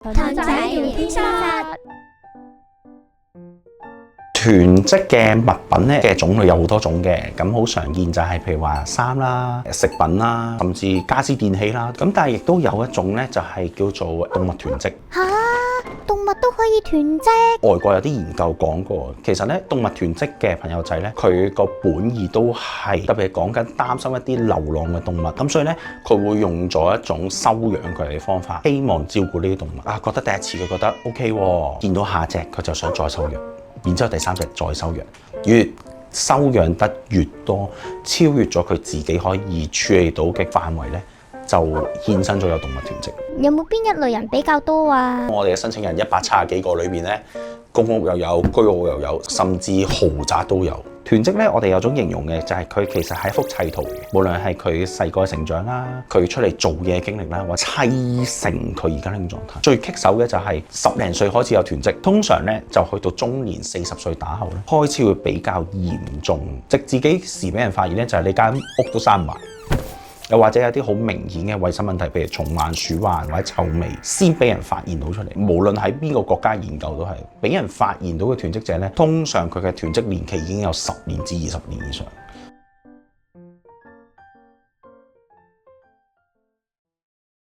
屯仔聊天室。囤積嘅物品咧嘅種類有好多種嘅，咁好常見就係譬如話衫啦、食品啦，甚至家私電器啦。咁但係亦都有一種咧，就係叫做動物囤積。吓，動物都可以囤積？外國有啲研究講過，其實咧動物囤積嘅朋友仔咧，佢個本意都係特別係講緊擔心一啲流浪嘅動物，咁所以咧佢會用咗一種收養佢哋嘅方法，希望照顧呢啲動物。啊，覺得第一次佢覺得 OK 喎，見到下隻佢就想再收養。然之後第三隻再收養，越收養得越多，超越咗佢自己可以處理到嘅範圍咧，就衍生咗有動物囤積。有冇邊一類人比較多啊？我哋嘅申請人170幾個裏邊咧，公屋又有，居屋又有，甚至豪宅都有。囤積咧，我哋有種形容嘅就係佢其實係一幅砌圖嚟嘅，無論係佢細個嘅成長啦，佢出嚟做嘢嘅經歷啦，或者砌成佢而家呢種狀態。最棘手嘅就係10零歲開始有囤積，通常咧就去到中年40歲打後咧，開始會比較嚴重，直至幾時俾人發現咧，就係你間屋都閂唔埋。又或者有啲好明顯嘅衞生問題，譬如蟲患、鼠患或者臭味，先俾人發現到出嚟。無論喺邊個國家研究都係，俾人發現到嘅囤積者咧，通常佢嘅囤積年期已經有10年至20年以上。